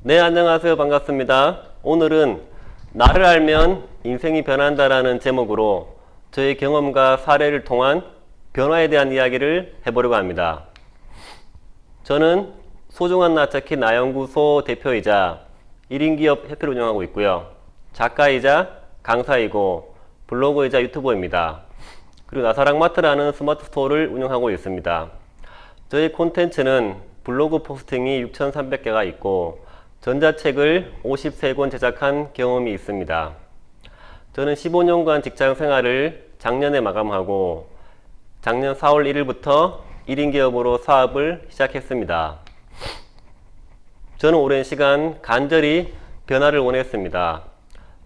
네, 안녕하세요. 반갑습니다. 오늘은 나를 알면 인생이 변한다라는 제목으로 저의 경험과 사례를 통한 변화에 대한 이야기를 해보려고 합니다. 저는 소중한 나 찾기 나연구소 대표이자 1인 기업 협회를 운영하고 있고요. 작가이자 강사이고 블로그이자 유튜버입니다. 그리고 나사랑마트라는 스마트 스토어를 운영하고 있습니다. 저희 콘텐츠는 블로그 포스팅이 6,300개가 있고 전자책을 53권 제작한 경험이 있습니다. 저는 15년간 직장 생활을 작년에 마감하고 작년 4월 1일부터 1인 기업으로 사업을 시작했습니다. 저는 오랜 시간 간절히 변화를 원했습니다.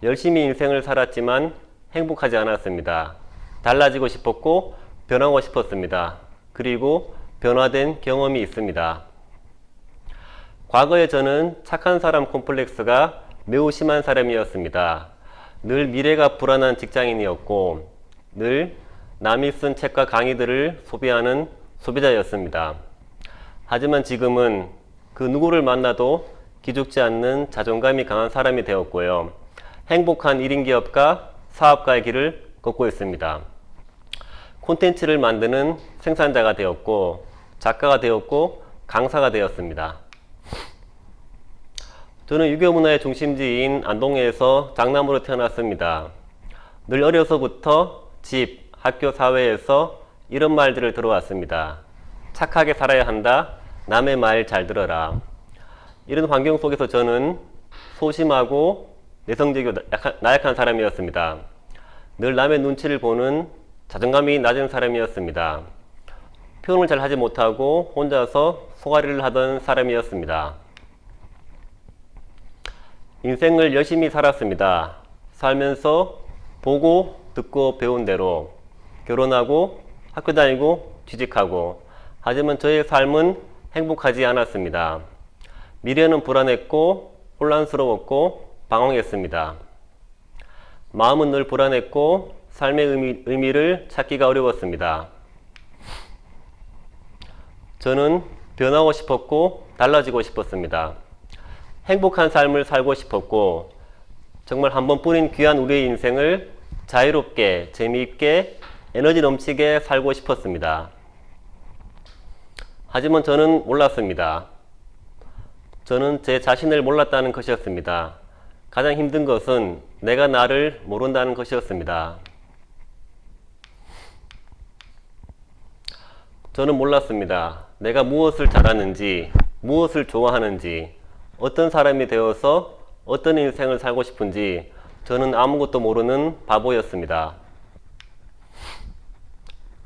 열심히 인생을 살았지만 행복하지 않았습니다. 달라지고 싶었고 변하고 싶었습니다. 그리고 변화된 경험이 있습니다. 과거에 저는 착한 사람 콤플렉스가 매우 심한 사람이었습니다. 늘 미래가 불안한 직장인이었고 늘 남이 쓴 책과 강의들을 소비하는 소비자였습니다. 하지만 지금은 그 누구를 만나도 기죽지 않는 자존감이 강한 사람이 되었고요. 행복한 1인 기업가, 사업가의 길을 걷고 있습니다. 콘텐츠를 만드는 생산자가 되었고 작가가 되었고 강사가 되었습니다. 저는 유교 문화의 중심지인 안동에서 장남으로 태어났습니다. 늘 어려서부터 집, 학교, 사회에서 이런 말들을 들어왔습니다. 착하게 살아야 한다. 남의 말 잘 들어라. 이런 환경 속에서 저는 소심하고 내성적이고 나약한 사람이었습니다. 늘 남의 눈치를 보는 자존감이 낮은 사람이었습니다. 표현을 잘 하지 못하고 혼자서 소가리를 하던 사람이었습니다. 인생을 열심히 살았습니다. 살면서 보고 듣고 배운 대로 결혼하고 학교 다니고 취직하고, 하지만 저의 삶은 행복하지 않았습니다. 미래는 불안했고 혼란스러웠고 방황했습니다. 마음은 늘 불안했고 삶의 의미를 찾기가 어려웠습니다. 저는 변하고 싶었고 달라지고 싶었습니다. 행복한 삶을 살고 싶었고 정말 한 번뿐인 귀한 우리의 인생을 자유롭게, 재미있게, 에너지 넘치게 살고 싶었습니다. 하지만 저는 몰랐습니다. 저는 제 자신을 몰랐다는 것이었습니다. 가장 힘든 것은 내가 나를 모른다는 것이었습니다. 저는 몰랐습니다. 내가 무엇을 잘하는지, 무엇을 좋아하는지, 어떤 사람이 되어서 어떤 인생을 살고 싶은지 저는 아무것도 모르는 바보였습니다.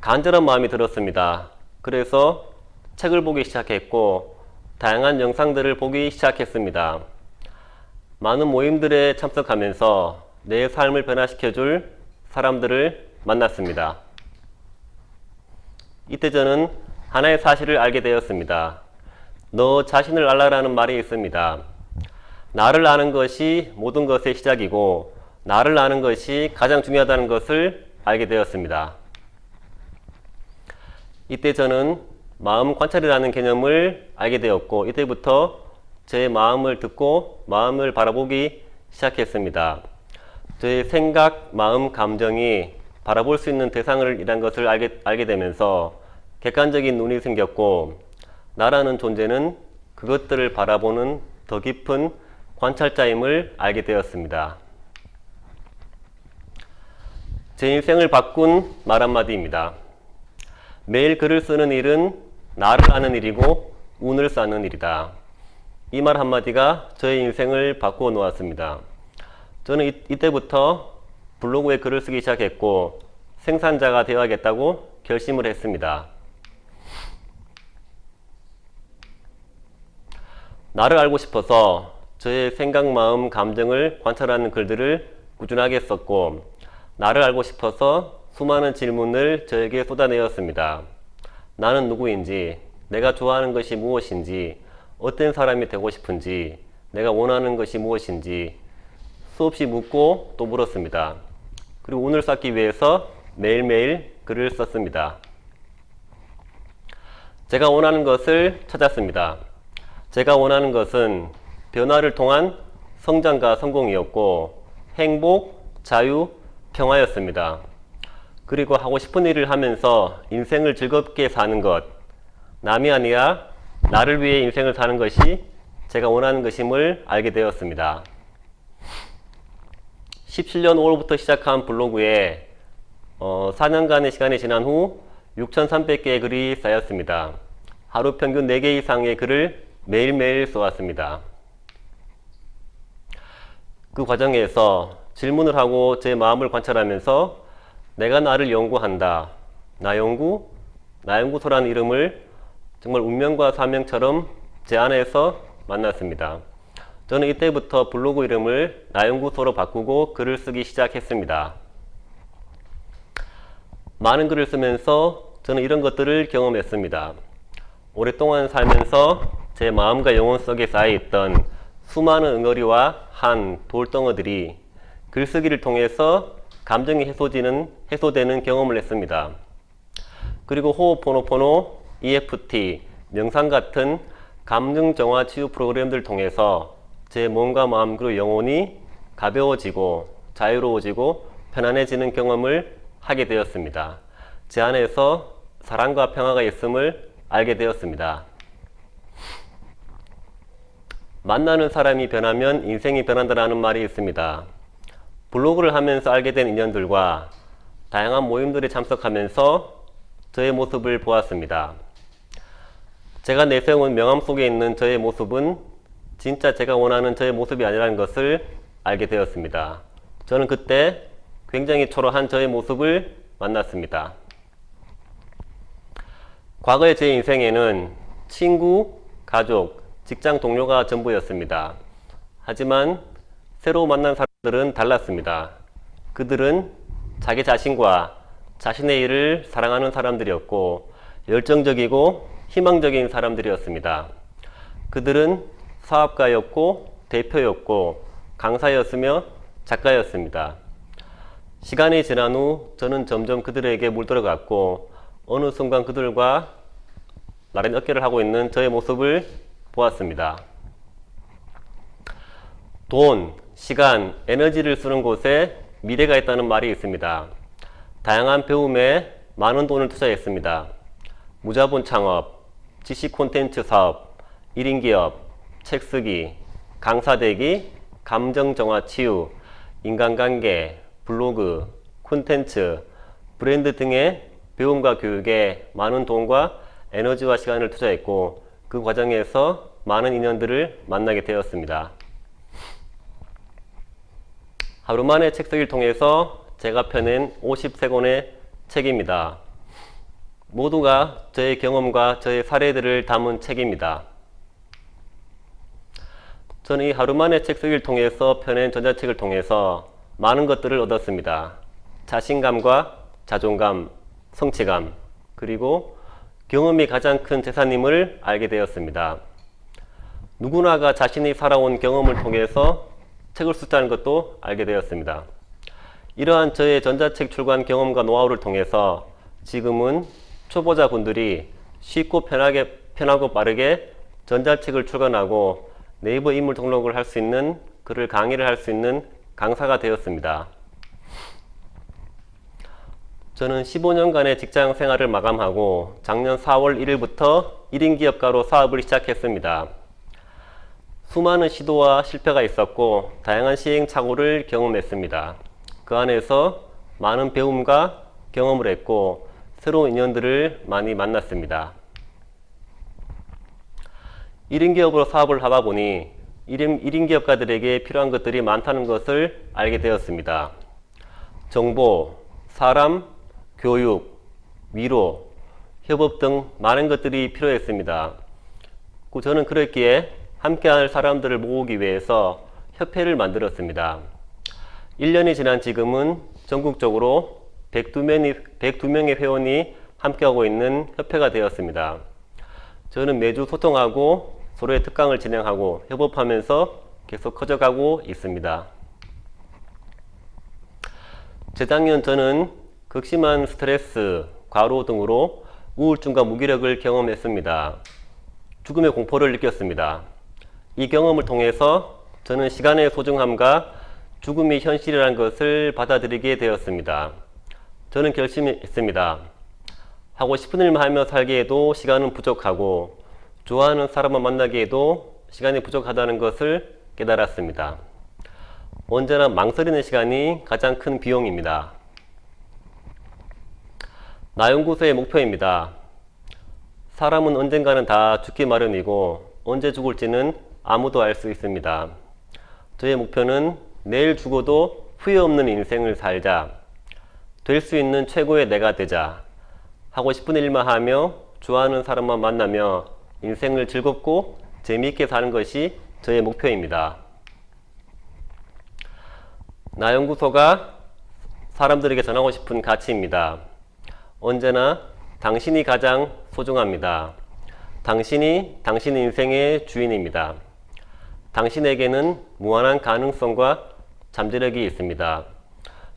간절한 마음이 들었습니다. 그래서 책을 보기 시작했고 다양한 영상들을 보기 시작했습니다. 많은 모임들에 참석하면서 내 삶을 변화시켜줄 사람들을 만났습니다. 이때 저는 하나의 사실을 알게 되었습니다. 너 자신을 알라라는 말이 있습니다. 나를 아는 것이 모든 것의 시작이고 나를 아는 것이 가장 중요하다는 것을 알게 되었습니다. 이때 저는 마음 관찰이라는 개념을 알게 되었고 이때부터 제 마음을 듣고 마음을 바라보기 시작했습니다. 저의 생각, 마음, 감정이 바라볼 수 있는 대상을 이란 것을 알게 되면서 객관적인 눈이 생겼고 나라는 존재는 그것들을 바라보는 더 깊은 관찰자임을 알게 되었습니다. 제 인생을 바꾼 말 한마디입니다. 매일 글을 쓰는 일은 나를 아는 일이고 운을 쌓는 일이다. 이 말 한마디가 저의 인생을 바꾸어 놓았습니다. 저는 이때부터 블로그에 글을 쓰기 시작했고 생산자가 되어야겠다고 결심을 했습니다. 나를 알고 싶어서 저의 생각, 마음, 감정을 관찰하는 글들을 꾸준하게 썼고 나를 알고 싶어서 수많은 질문을 저에게 쏟아내었습니다. 나는 누구인지, 내가 좋아하는 것이 무엇인지, 어떤 사람이 되고 싶은지, 내가 원하는 것이 무엇인지 수없이 묻고 또 물었습니다. 그리고 운을 쌓기 위해서 매일매일 글을 썼습니다. 제가 원하는 것을 찾았습니다. 제가 원하는 것은 변화를 통한 성장과 성공이었고 행복, 자유, 평화였습니다. 그리고 하고 싶은 일을 하면서 인생을 즐겁게 사는 것, 남이 아니라 나를 위해 인생을 사는 것이 제가 원하는 것임을 알게 되었습니다. 17년 5월부터 시작한 블로그에 4년간의 시간이 지난 후 6,300개의 글이 쌓였습니다. 하루 평균 4개 이상의 글을 매일매일 써왔습니다. 그 과정에서 질문을 하고 제 마음을 관찰하면서 내가 나를 연구한다, 나연구소라는 이름을 정말 운명과 사명처럼 제 안에서 만났습니다. 저는 이때부터 블로그 이름을 나연구소로 바꾸고 글을 쓰기 시작했습니다. 많은 글을 쓰면서 저는 이런 것들을 경험했습니다. 오랫동안 살면서 제 마음과 영혼 속에 쌓여있던 수많은 응어리와 한 돌덩어들이 글쓰기를 통해서 감정이 해소되는 경험을 했습니다. 그리고 호흡포노포노, EFT, 명상 같은 감정 정화 치유 프로그램들 통해서 제 몸과 마음 그리고 영혼이 가벼워지고 자유로워지고 편안해지는 경험을 하게 되었습니다. 제 안에서 사랑과 평화가 있음을 알게 되었습니다. 만나는 사람이 변하면 인생이 변한다는 말이 있습니다. 블로그를 하면서 알게 된 인연들과 다양한 모임들에 참석하면서 저의 모습을 보았습니다. 제가 내세운 명함 속에 있는 저의 모습은 진짜 제가 원하는 저의 모습이 아니라는 것을 알게 되었습니다. 저는 그때 굉장히 초라한 저의 모습을 만났습니다. 과거의 제 인생에는 친구, 가족, 직장 동료가 전부였습니다. 하지만 새로 만난 사람들은 달랐습니다. 그들은 자기 자신과 자신의 일을 사랑하는 사람들이었고 열정적이고 희망적인 사람들이었습니다. 그들은 사업가였고 대표였고 강사였으며 작가였습니다. 시간이 지난 후 저는 점점 그들에게 물들어갔고 어느 순간 그들과 나란히 어깨를 하고 있는 저의 모습을 보았습니다. 돈, 시간, 에너지를 쓰는 곳에 미래가 있다는 말이 있습니다. 다양한 배움에 많은 돈을 투자했습니다. 무자본 창업, 지식 콘텐츠 사업, 1인 기업, 책 쓰기, 강사 되기, 감정 정화 치유, 인간관계, 블로그, 콘텐츠, 브랜드 등의 배움과 교육에 많은 돈과 에너지와 시간을 투자했고 그 과정에서 많은 인연들을 만나게 되었습니다. 하루 만에 책 쓰기를 통해서 제가 펴낸 53권의 책입니다. 모두가 저의 경험과 저의 사례들을 담은 책입니다. 저는 이 하루 만에 책 쓰기를 통해서 펴낸 전자책을 통해서 많은 것들을 얻었습니다. 자신감과 자존감, 성취감, 그리고 경험이 가장 큰 재산임을 알게 되었습니다. 누구나가 자신이 살아온 경험을 통해서 책을 쓰자는 것도 알게 되었습니다. 이러한 저의 전자책 출간 경험과 노하우를 통해서 지금은 초보자분들이 쉽고 편하고 빠르게 전자책을 출간하고 네이버 인물 등록을 할 수 있는 글을 강의를 할 수 있는 강사가 되었습니다. 저는 15년간의 직장 생활을 마감하고 작년 4월 1일부터 1인 기업가로 사업을 시작했습니다. 수많은 시도와 실패가 있었고 다양한 시행착오를 경험했습니다. 그 안에서 많은 배움과 경험을 했고 새로운 인연들을 많이 만났습니다. 1인 기업으로 사업을 하다 보니 1인 기업가들에게 필요한 것들이 많다는 것을 알게 되었습니다. 정보, 사람, 교육, 위로, 협업 등 많은 것들이 필요했습니다. 저는 그랬기에 함께할 사람들을 모으기 위해서 협회를 만들었습니다. 1년이 지난 지금은 전국적으로 102명의 회원이 함께하고 있는 협회가 되었습니다. 저는 매주 소통하고 서로의 특강을 진행하고 협업하면서 계속 커져가고 있습니다. 재작년 저는 극심한 스트레스, 과로 등으로 우울증과 무기력을 경험했습니다. 죽음의 공포를 느꼈습니다. 이 경험을 통해서 저는 시간의 소중함과 죽음이 현실이라는 것을 받아들이게 되었습니다. 저는 결심했습니다. 하고 싶은 일만 하며 살기에도 시간은 부족하고 좋아하는 사람만 만나기에도 시간이 부족하다는 것을 깨달았습니다. 언제나 망설이는 시간이 가장 큰 비용입니다. 나연구소의 목표입니다. 사람은 언젠가는 다 죽기 마련이고 언제 죽을지는 아무도 알 수 있습니다. 저의 목표는 내일 죽어도 후회 없는 인생을 살자, 될 수 있는 최고의 내가 되자, 하고 싶은 일만 하며 좋아하는 사람만 만나며 인생을 즐겁고 재미있게 사는 것이 저의 목표입니다. 나연구소가 사람들에게 전하고 싶은 가치입니다. 언제나 당신이 가장 소중합니다. 당신이 당신 인생의 주인입니다. 당신에게는 무한한 가능성과 잠재력이 있습니다.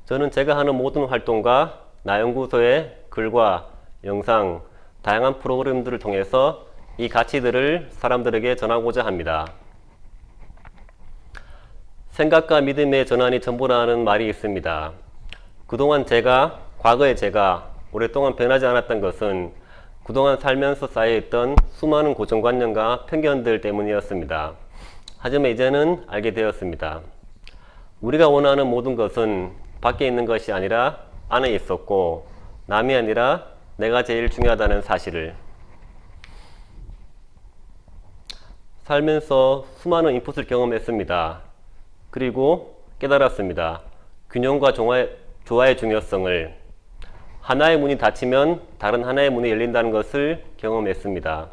저는 제가 하는 모든 활동과 나연구소의 글과 영상, 다양한 프로그램들을 통해서 이 가치들을 사람들에게 전하고자 합니다. 생각과 믿음의 전환이 전부라는 말이 있습니다. 그동안 과거의 제가 오랫동안 변하지 않았던 것은 그동안 살면서 쌓여있던 수많은 고정관념과 편견들 때문이었습니다. 하지만 이제는 알게 되었습니다. 우리가 원하는 모든 것은 밖에 있는 것이 아니라 안에 있었고 남이 아니라 내가 제일 중요하다는 사실을. 살면서 수많은 인풋을 경험했습니다. 그리고 깨달았습니다. 균형과 조화의 중요성을. 하나의 문이 닫히면 다른 하나의 문이 열린다는 것을 경험했습니다.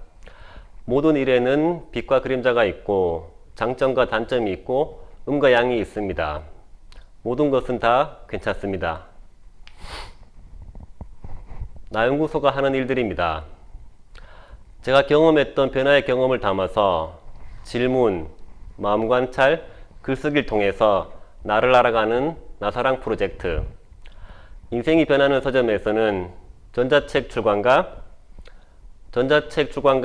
모든 일에는 빛과 그림자가 있고 장점과 단점이 있고 음과 양이 있습니다. 모든 것은 다 괜찮습니다. 나연구소가 하는 일들입니다. 제가 경험했던 변화의 경험을 담아서 질문, 마음관찰, 글쓰기를 통해서 나를 알아가는 나사랑 프로젝트. 인생이 변하는 서점에서는 전자책 출간과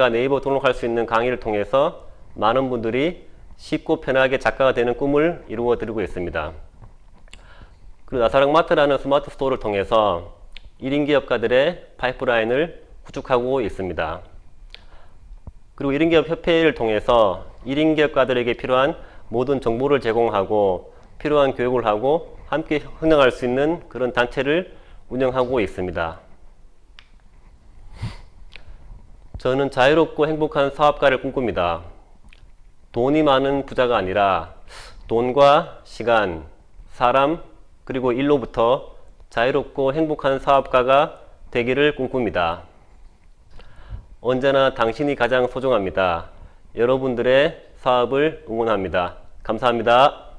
네이버 등록할 수 있는 강의를 통해서 많은 분들이 쉽고 편하게 작가가 되는 꿈을 이루어 드리고 있습니다. 그리고 나사랑마트라는 스마트 스토어를 통해서 1인 기업가들의 파이프라인을 구축하고 있습니다. 그리고 1인 기업 협회를 통해서 1인 기업가들에게 필요한 모든 정보를 제공하고 필요한 교육을 하고 함께 흥행할 수 있는 그런 단체를 운영하고 있습니다. 저는 자유롭고 행복한 사업가를 꿈꿉니다. 돈이 많은 부자가 아니라 돈과 시간, 사람, 그리고 일로부터 자유롭고 행복한 사업가가 되기를 꿈꿉니다. 언제나 당신이 가장 소중합니다. 여러분들의 사업을 응원합니다. 감사합니다.